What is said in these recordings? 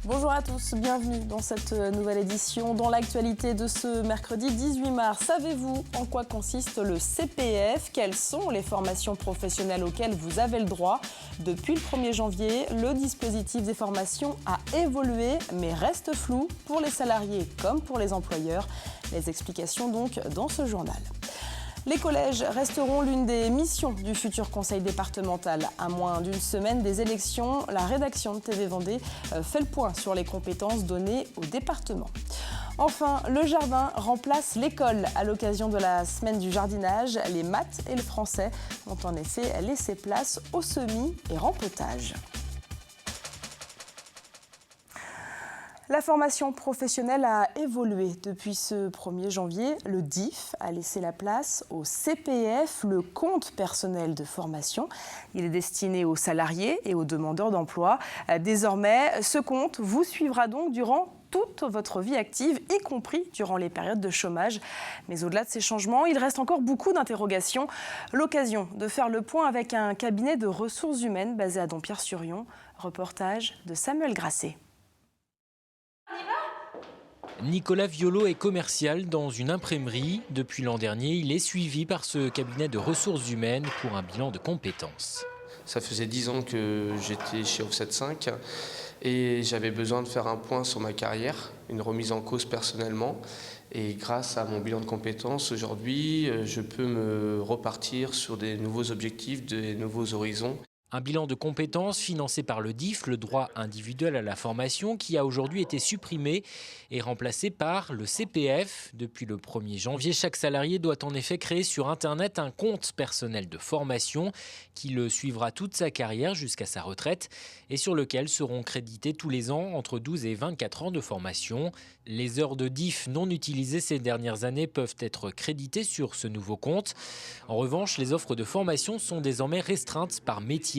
Bonjour à tous, bienvenue dans cette nouvelle édition. Dans l'actualité de ce mercredi 18 mars, savez-vous en quoi consiste le CPF? Quelles sont les formations professionnelles auxquelles vous avez le droit? Depuis le 1er janvier, le dispositif des formations a évolué, mais reste flou pour les salariés comme pour les employeurs. Les explications donc dans ce journal. Les collèges resteront l'une des missions du futur conseil départemental. À moins d'une semaine des élections, la rédaction de TV Vendée fait le point sur les compétences données au département. Enfin, le jardin remplace l'école. À l'occasion de la semaine du jardinage, les maths et le français ont en effet laissé place au semis et rempotage. La formation professionnelle a évolué depuis ce 1er janvier. Le DIF a laissé la place au CPF, le compte personnel de formation. Il est destiné aux salariés et aux demandeurs d'emploi. Désormais, ce compte vous suivra donc durant toute votre vie active, y compris durant les périodes de chômage. Mais au-delà de ces changements, il reste encore beaucoup d'interrogations. L'occasion de faire le point avec un cabinet de ressources humaines basé à Dompierre-sur-Yon. Reportage de Samuel Grasset. Nicolas Violo est commercial dans une imprimerie. Depuis l'an dernier, il est suivi par ce cabinet de ressources humaines pour un bilan de compétences. Ça faisait 10 ans que j'étais chez Offset 5 et j'avais besoin de faire un point sur ma carrière, une remise en cause personnellement. Et grâce à mon bilan de compétences, aujourd'hui, je peux me repartir sur des nouveaux objectifs, des nouveaux horizons. Un bilan de compétences financé par le DIF, le droit individuel à la formation, qui a aujourd'hui été supprimé et remplacé par le CPF. Depuis le 1er janvier, chaque salarié doit en effet créer sur Internet un compte personnel de formation qui le suivra toute sa carrière jusqu'à sa retraite et sur lequel seront crédités tous les ans entre 12 et 24 ans de formation. Les heures de DIF non utilisées ces dernières années peuvent être créditées sur ce nouveau compte. En revanche, les offres de formation sont désormais restreintes par métier.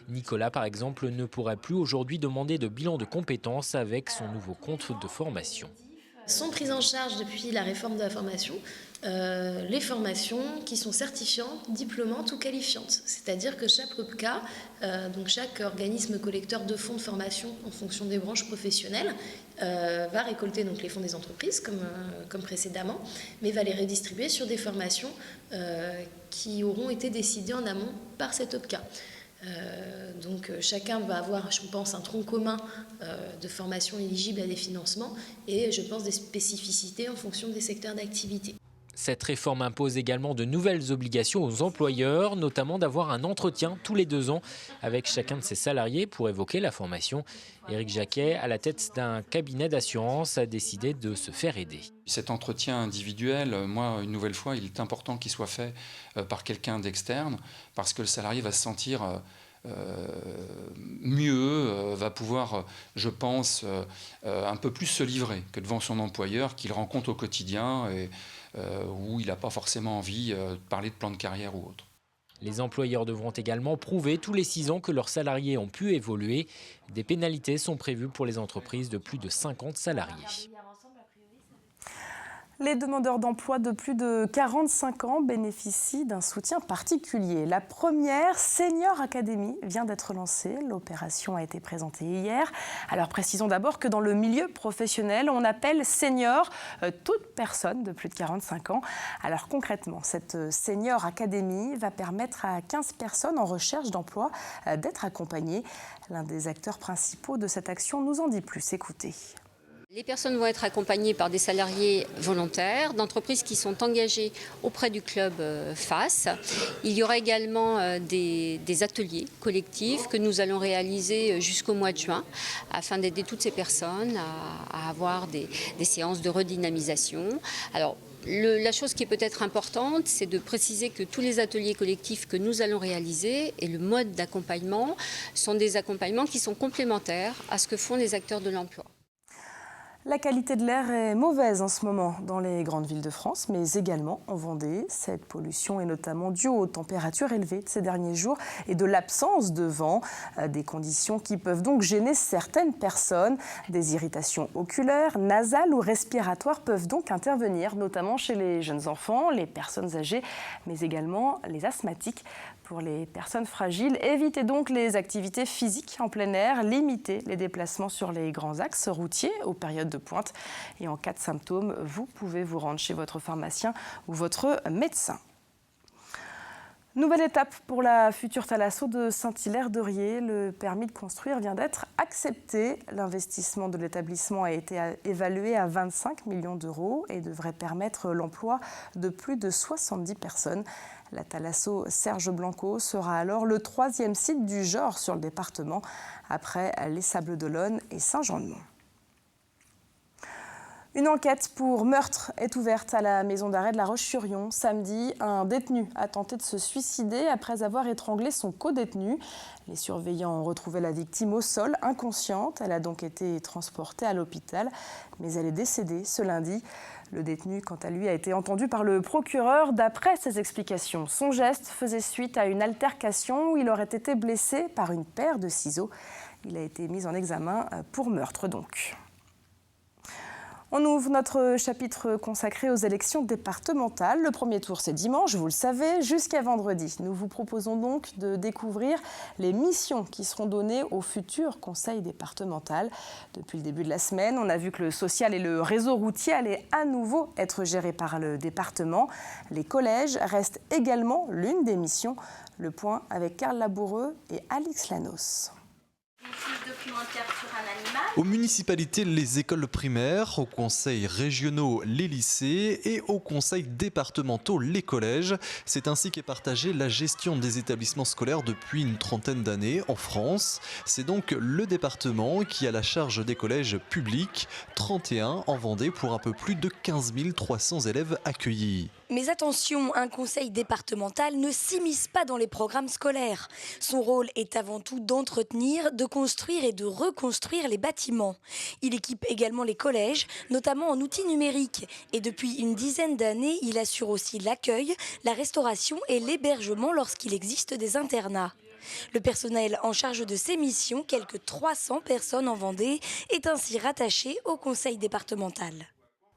Nicolas, par exemple, ne pourrait plus aujourd'hui demander de bilan de compétences avec son nouveau compte de formation. Sont prises en charge depuis la réforme de la formation les formations qui sont certifiantes, diplômantes ou qualifiantes. C'est-à-dire que chaque OPCA, donc chaque organisme collecteur de fonds de formation en fonction des branches professionnelles, va récolter donc les fonds des entreprises comme précédemment, mais va les redistribuer sur des formations qui auront été décidées en amont par cet OPCA. Donc chacun va avoir, je pense, un tronc commun de formation éligible à des financements et je pense des spécificités en fonction des secteurs d'activité. Cette réforme impose également de nouvelles obligations aux employeurs, notamment d'avoir un entretien tous les 2 ans avec chacun de ses salariés pour évoquer la formation. Éric Jacquet, à la tête d'un cabinet d'assurance, a décidé de se faire aider. Cet entretien individuel, moi, une nouvelle fois, il est important qu'il soit fait par quelqu'un d'externe parce que le salarié va se sentir mieux, va pouvoir, je pense, un peu plus se livrer que devant son employeur qu'il rencontre au quotidien et où il n'a pas forcément envie de parler de plan de carrière ou autre. Les employeurs devront également prouver tous les 6 ans que leurs salariés ont pu évoluer. Des pénalités sont prévues pour les entreprises de plus de 50 salariés. Les demandeurs d'emploi de plus de 45 ans bénéficient d'un soutien particulier. La première Senior Academy vient d'être lancée. L'opération a été présentée hier. Alors précisons d'abord que dans le milieu professionnel, on appelle senior toute personne de plus de 45 ans. Alors concrètement, cette Senior Academy va permettre à 15 personnes en recherche d'emploi d'être accompagnées. L'un des acteurs principaux de cette action nous en dit plus. Écoutez. Les personnes vont être accompagnées par des salariés volontaires, d'entreprises qui sont engagées auprès du club FAS. Il y aura également des ateliers collectifs que nous allons réaliser jusqu'au mois de juin afin d'aider toutes ces personnes à avoir des séances de redynamisation. Alors, la chose qui est peut-être importante, c'est de préciser que tous les ateliers collectifs que nous allons réaliser et le mode d'accompagnement sont des accompagnements qui sont complémentaires à ce que font les acteurs de l'emploi. La qualité de l'air est mauvaise en ce moment dans les grandes villes de France, mais également en Vendée. Cette pollution est notamment due aux températures élevées de ces derniers jours et de l'absence de vent, des conditions qui peuvent donc gêner certaines personnes. Des irritations oculaires, nasales ou respiratoires peuvent donc intervenir, notamment chez les jeunes enfants, les personnes âgées, mais également les asthmatiques. Pour les personnes fragiles, évitez donc les activités physiques en plein air, limitez les déplacements sur les grands axes routiers aux périodes de pointe. Et en cas de symptômes, vous pouvez vous rendre chez votre pharmacien ou votre médecin. Nouvelle étape pour la future thalasso de Saint-Hilaire-d'Oriez. Le permis de construire vient d'être accepté. L'investissement de l'établissement a été évalué à 25 millions d'euros et devrait permettre l'emploi de plus de 70 personnes. La thalasso Serge Blanco sera alors le 3e site du genre sur le département, après les Sables-d'Olonne et Saint-Jean-de-Mont. Une enquête pour meurtre est ouverte à la maison d'arrêt de La Roche-sur-Yon. Samedi, un détenu a tenté de se suicider après avoir étranglé son codétenu. Les surveillants ont retrouvé la victime au sol, inconsciente. Elle a donc été transportée à l'hôpital, mais elle est décédée ce lundi. Le détenu, quant à lui, a été entendu par le procureur. D'après ses explications, son geste faisait suite à une altercation où il aurait été blessé par une paire de ciseaux. Il a été mis en examen pour meurtre donc. On ouvre notre chapitre consacré aux élections départementales. Le premier tour, c'est dimanche, vous le savez, jusqu'à vendredi. Nous vous proposons donc de découvrir les missions qui seront données au futur conseil départemental. Depuis le début de la semaine, on a vu que le social et le réseau routier allaient à nouveau être gérés par le département. Les collèges restent également l'une des missions. Le point avec Carl Laboureux et Alix Lanos. Aux municipalités, les écoles primaires, aux conseils régionaux, les lycées et aux conseils départementaux, les collèges. C'est ainsi qu'est partagée la gestion des établissements scolaires depuis une trentaine d'années en France. C'est donc le département qui a la charge des collèges publics, 31 en Vendée pour un peu plus de 15 300 élèves accueillis. Mais attention, un conseil départemental ne s'immisce pas dans les programmes scolaires. Son rôle est avant tout d'entretenir, de construire et de reconstruire les bâtiments. Il équipe également les collèges, notamment en outils numériques. Et depuis une dizaine d'années, il assure aussi l'accueil, la restauration et l'hébergement lorsqu'il existe des internats. Le personnel en charge de ces missions, quelques 300 personnes en Vendée, est ainsi rattaché au conseil départemental.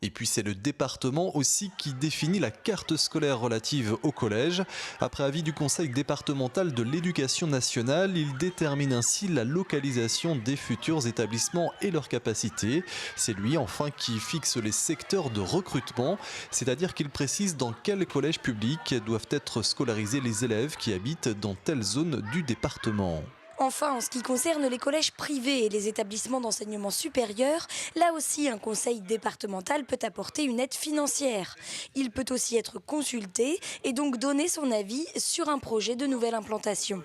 Et puis c'est le département aussi qui définit la carte scolaire relative au collège. Après avis du conseil départemental de l'éducation nationale, il détermine ainsi la localisation des futurs établissements et leurs capacités. C'est lui enfin qui fixe les secteurs de recrutement, c'est-à-dire qu'il précise dans quel collège public doivent être scolarisés les élèves qui habitent dans telle zone du département. Enfin, en ce qui concerne les collèges privés et les établissements d'enseignement supérieur, là aussi un conseil départemental peut apporter une aide financière. Il peut aussi être consulté et donc donner son avis sur un projet de nouvelle implantation.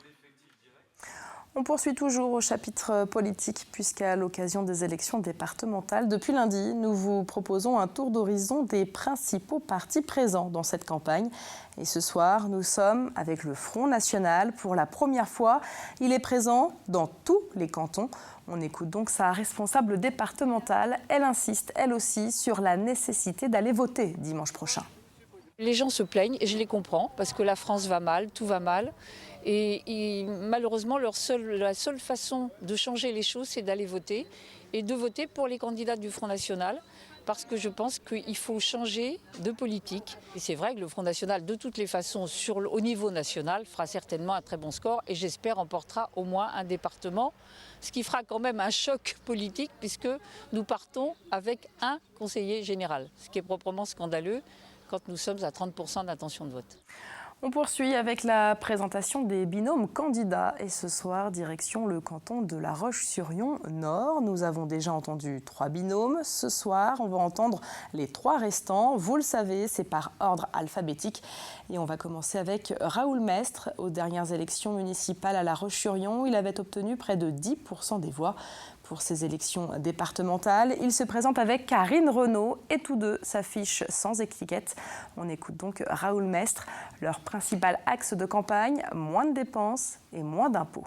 On poursuit toujours au chapitre politique puisqu'à l'occasion des élections départementales, depuis lundi, nous vous proposons un tour d'horizon des principaux partis présents dans cette campagne. Et ce soir, nous sommes avec le Front National. Pour la première fois, il est présent dans tous les cantons. On écoute donc sa responsable départementale. Elle insiste, elle aussi, sur la nécessité d'aller voter dimanche prochain. Les gens se plaignent et je les comprends parce que la France va mal, tout va mal. Et malheureusement, la seule façon de changer les choses, c'est d'aller voter et de voter pour les candidats du Front National parce que je pense qu'il faut changer de politique. Et c'est vrai que le Front National, de toutes les façons, au niveau national, fera certainement un très bon score et j'espère emportera au moins un département, ce qui fera quand même un choc politique puisque nous partons avec un conseiller général, ce qui est proprement scandaleux quand nous sommes à 30% d'intention de vote. On poursuit avec la présentation des binômes candidats et ce soir, direction le canton de La Roche-sur-Yon Nord. Nous avons déjà entendu 3 binômes. Ce soir, on va entendre les 3 restants. Vous le savez, c'est par ordre alphabétique. Et on va commencer avec Raoul Mestre. Aux dernières élections municipales à La Roche-sur-Yon, il avait obtenu près de 10% des voix. Pour ces élections départementales, il se présente avec Karine Renaud et tous deux s'affichent sans étiquette. On écoute donc Raoul Mestre. Leur principal axe de campagne, moins de dépenses et moins d'impôts.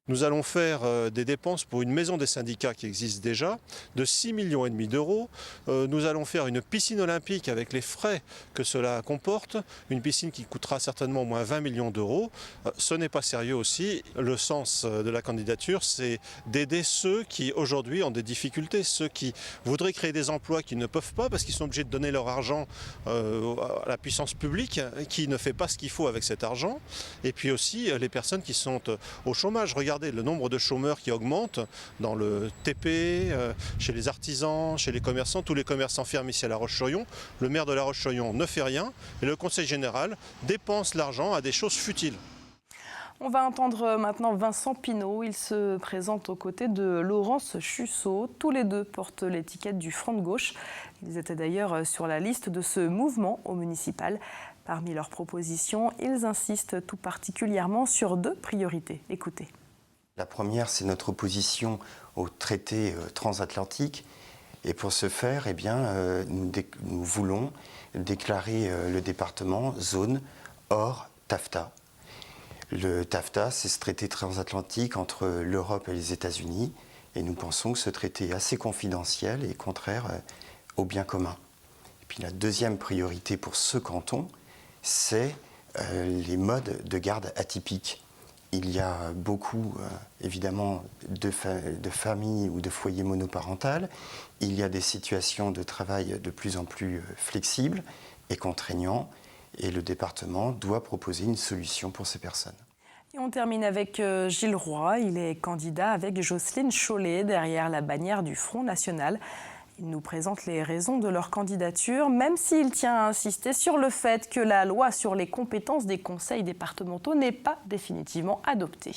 Nous allons faire des dépenses pour une maison des syndicats qui existe déjà de 6,5 millions d'euros. Nous allons faire une piscine olympique avec les frais que cela comporte, une piscine qui coûtera certainement au moins 20 millions d'euros. Ce n'est pas sérieux aussi. Le sens de la candidature, c'est d'aider ceux qui aujourd'hui ont des difficultés, ceux qui voudraient créer des emplois qui ne peuvent pas parce qu'ils sont obligés de donner leur argent à la puissance publique qui ne fait pas ce qu'il faut avec cet argent. Et puis aussi les personnes qui sont au chômage. Regardez le nombre de chômeurs qui augmente dans le TP, chez les artisans, chez les commerçants. Tous les commerçants ferment ici à La Roche-sur-Yon. Le maire de La Roche-sur-Yon ne fait rien et le Conseil général dépense l'argent à des choses futiles. On va entendre maintenant Vincent Pinault. Il se présente aux côtés de Laurence Chussot. Tous les deux portent l'étiquette du Front de gauche. Ils étaient d'ailleurs sur la liste de ce mouvement au municipal. Parmi leurs propositions, ils insistent tout particulièrement sur 2 priorités. Écoutez. La première, c'est notre opposition au traité transatlantique. Et pour ce faire, eh bien, nous voulons déclarer le département zone hors TAFTA. Le TAFTA, c'est ce traité transatlantique entre l'Europe et les États-Unis. Et nous pensons que ce traité est assez confidentiel et contraire au bien commun. Et puis la deuxième priorité pour ce canton, c'est les modes de garde atypiques. Il y a beaucoup, évidemment, de familles ou de foyers monoparentales. Il y a des situations de travail de plus en plus flexibles et contraignants. Et le département doit proposer une solution pour ces personnes. Et on termine avec Gilles Roy. Il est candidat avec Jocelyne Chollet derrière la bannière du Front National. Il nous présente les raisons de leur candidature, même s'il tient à insister sur le fait que la loi sur les compétences des conseils départementaux n'est pas définitivement adoptée.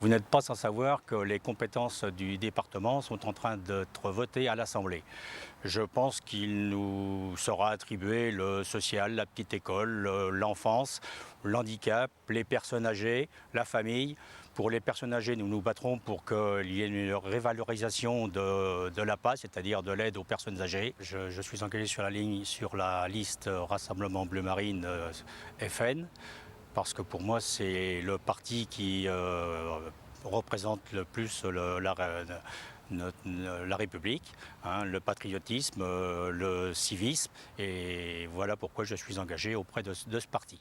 Vous n'êtes pas sans savoir que les compétences du département sont en train d'être votées à l'Assemblée. Je pense qu'il nous sera attribué le social, la petite école, l'enfance, l'handicap, les personnes âgées, la famille. Pour les personnes âgées, nous nous battrons pour qu'il y ait une révalorisation de l'APA, c'est-à-dire de l'aide aux personnes âgées. Je suis engagé sur la liste Rassemblement Bleu Marine FN, parce que pour moi, c'est le parti qui représente le plus la République, hein, le patriotisme, le civisme, et voilà pourquoi je suis engagé auprès de ce parti.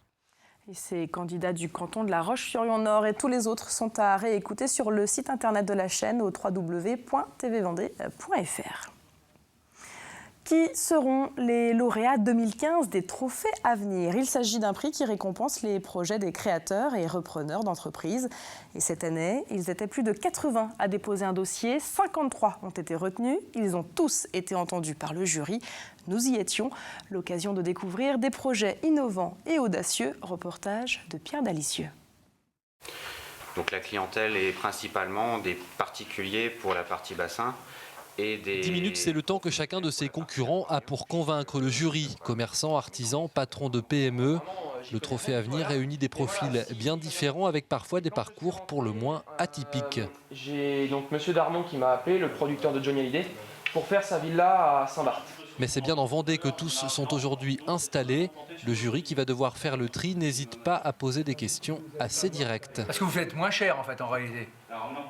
Et ces candidats du canton de La Roche-sur-Yon-Nord et tous les autres sont à réécouter sur le site internet de la chaîne au www.tvvendée.fr. Qui seront les lauréats 2015 des Trophées Avenir? Il s'agit d'un prix qui récompense les projets des créateurs et repreneurs d'entreprises. Et cette année, ils étaient plus de 80 à déposer un dossier. 53 ont été retenus. Ils ont tous été entendus par le jury. Nous y étions. L'occasion de découvrir des projets innovants et audacieux. Reportage de Pierre Dalicieux. Donc la clientèle est principalement des particuliers pour la partie bassin. 10 minutes, c'est le temps que chacun de ses concurrents a pour convaincre le jury. Commerçants, artisans, patrons de PME. Le Trophée Avenir réunit des profils bien différents avec parfois des parcours pour le moins atypiques. J'ai donc Monsieur Darmon qui m'a appelé, le producteur de Johnny Hallyday, pour faire sa villa à Saint-Barth. Mais c'est bien en Vendée que tous sont aujourd'hui installés. Le jury qui va devoir faire le tri n'hésite pas à poser des questions assez directes. Parce que vous faites moins cher en fait en réalité. Alors non.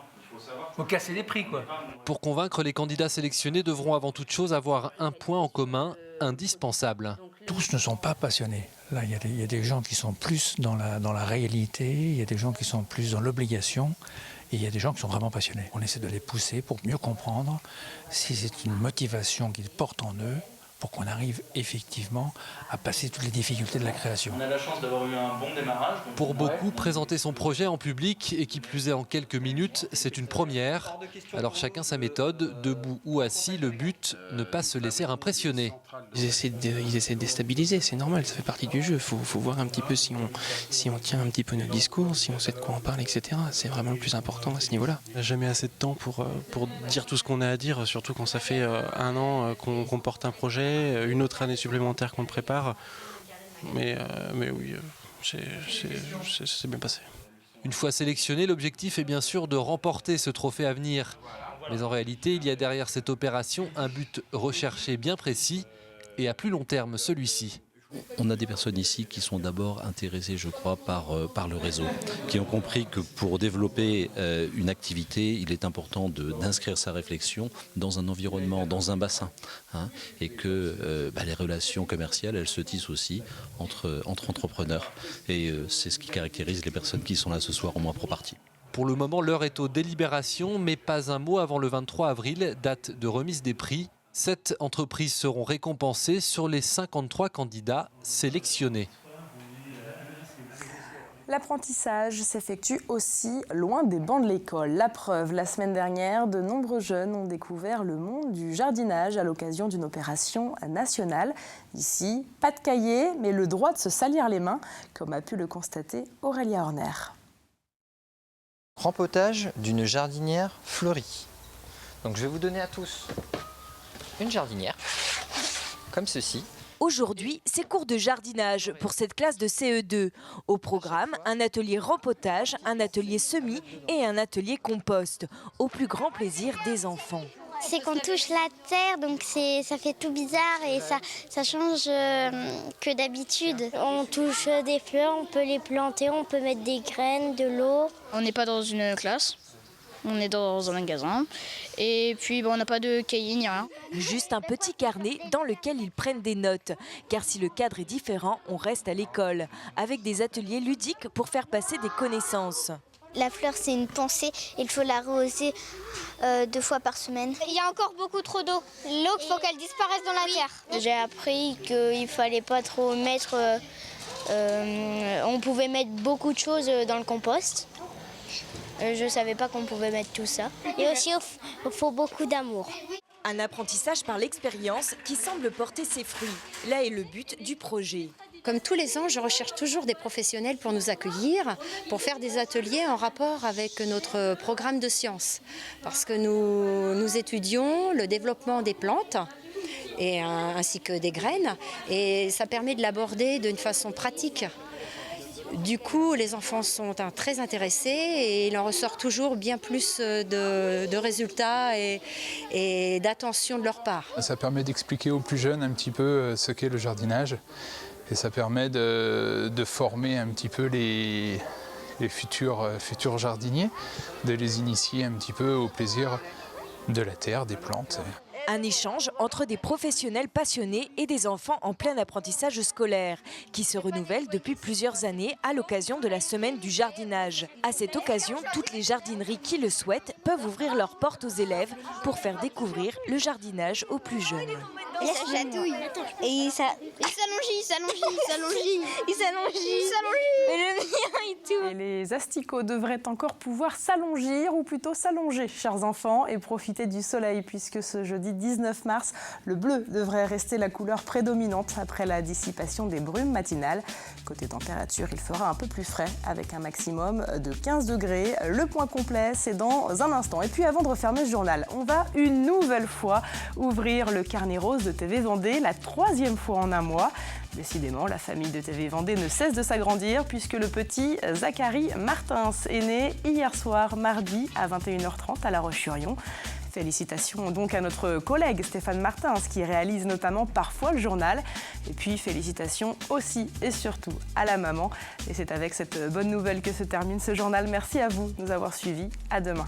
Faut casser les prix, quoi. Pour convaincre, les candidats sélectionnés devront avant toute chose avoir un point en commun indispensable. Tous ne sont pas passionnés. Là, il y a des gens qui sont plus dans la réalité, il y a des gens qui sont plus dans l'obligation, et il y a des gens qui sont vraiment passionnés. On essaie de les pousser pour mieux comprendre si c'est une motivation qu'ils portent en eux, pour qu'on arrive effectivement à passer toutes les difficultés de la création. On a la chance d'avoir eu un bon démarrage. Pour beaucoup, présenter son projet en public, et qui plus est en quelques minutes, c'est une première. Alors chacun sa méthode, debout ou assis, le but, ne pas se laisser impressionner. Ils essaient de déstabiliser, c'est normal, ça fait partie du jeu. Il faut voir un petit peu si on tient un petit peu notre discours, si on sait de quoi on parle, etc. C'est vraiment le plus important à ce niveau-là. On n'a jamais assez de temps pour dire tout ce qu'on a à dire, surtout quand ça fait un an qu'on porte un projet, une autre année supplémentaire qu'on le prépare. Mais oui, c'est bien passé. Une fois sélectionné, l'objectif est bien sûr de remporter ce Trophée Avenir. Mais en réalité, il y a derrière cette opération un but recherché bien précis et à plus long terme celui-ci. On a des personnes ici qui sont d'abord intéressées, je crois, par le réseau, qui ont compris que pour développer une activité, il est important d'inscrire sa réflexion dans un environnement, dans un bassin, hein, et que les relations commerciales, elles se tissent aussi entre entrepreneurs. Et c'est ce qui caractérise les personnes qui sont là ce soir, au moins pour partie. Pour le moment, l'heure est aux délibérations, mais pas un mot avant le 23 avril, date de remise des prix. 7 entreprises seront récompensées sur les 53 candidats sélectionnés. L'apprentissage s'effectue aussi loin des bancs de l'école. La preuve, la semaine dernière, de nombreux jeunes ont découvert le monde du jardinage à l'occasion d'une opération nationale. Ici, pas de cahier, mais le droit de se salir les mains, comme a pu le constater Aurélia Horner. Rempotage d'une jardinière fleurie. Donc je vais vous donner à tous une jardinière, comme ceci. Aujourd'hui, c'est cours de jardinage pour cette classe de CE2. Au programme, un atelier rempotage, un atelier semis et un atelier compost, au plus grand plaisir des enfants. C'est qu'on touche la terre, donc ça fait tout bizarre et ça change que d'habitude. On touche des fleurs, on peut les planter, on peut mettre des graines, de l'eau. On n'est pas dans une classe. On est dans un magasin et puis on n'a pas de cahier ni rien. Juste un petit carnet dans lequel ils prennent des notes. Car si le cadre est différent, on reste à l'école, avec des ateliers ludiques pour faire passer des connaissances. La fleur, c'est une pensée, il faut l'arroser 2 fois par semaine. Il y a encore beaucoup trop d'eau. L'eau, il faut qu'elle disparaisse dans la terre. J'ai appris qu'il ne fallait pas trop mettre... on pouvait mettre beaucoup de choses dans le compost. Je ne savais pas qu'on pouvait mettre tout ça. Et aussi, il faut beaucoup d'amour. Un apprentissage par l'expérience qui semble porter ses fruits. Là est le but du projet. Comme tous les ans, je recherche toujours des professionnels pour nous accueillir, pour faire des ateliers en rapport avec notre programme de sciences. Parce que nous étudions le développement des plantes, ainsi que des graines, et ça permet de l'aborder d'une façon pratique. Du coup, les enfants sont très intéressés et il en ressort toujours bien plus de résultats et d'attention de leur part. Ça permet d'expliquer aux plus jeunes un petit peu ce qu'est le jardinage et ça permet de former un petit peu les futurs jardiniers, de les initier un petit peu au plaisir de la terre, des plantes. Un échange entre des professionnels passionnés et des enfants en plein apprentissage scolaire, qui se renouvelle depuis plusieurs années à l'occasion de la semaine du jardinage. À cette occasion, toutes les jardineries qui le souhaitent peuvent ouvrir leurs portes aux élèves pour faire découvrir le jardinage aux plus jeunes. Et ça chatouille. Et il s'allonge. Et le mien, il tourne. Et les asticots devraient encore pouvoir s'allongir, ou plutôt s'allonger, chers enfants, et profiter du soleil, puisque ce jeudi 19 mars, le bleu devrait rester la couleur prédominante après la dissipation des brumes matinales. Côté température, il fera un peu plus frais, avec un maximum de 15 degrés. Le point complet, c'est dans un instant. Et puis avant de refermer ce journal, on va une nouvelle fois ouvrir le carnet rose de TV Vendée, la 3e fois en un mois. Décidément, la famille de TV Vendée ne cesse de s'agrandir puisque le petit Zachary Martins est né hier soir, mardi, à 21h30 à La Roche-sur-Yon. Félicitations donc à notre collègue Stéphane Martins qui réalise notamment parfois le journal. Et puis félicitations aussi et surtout à la maman. Et c'est avec cette bonne nouvelle que se termine ce journal. Merci à vous de nous avoir suivis. À demain.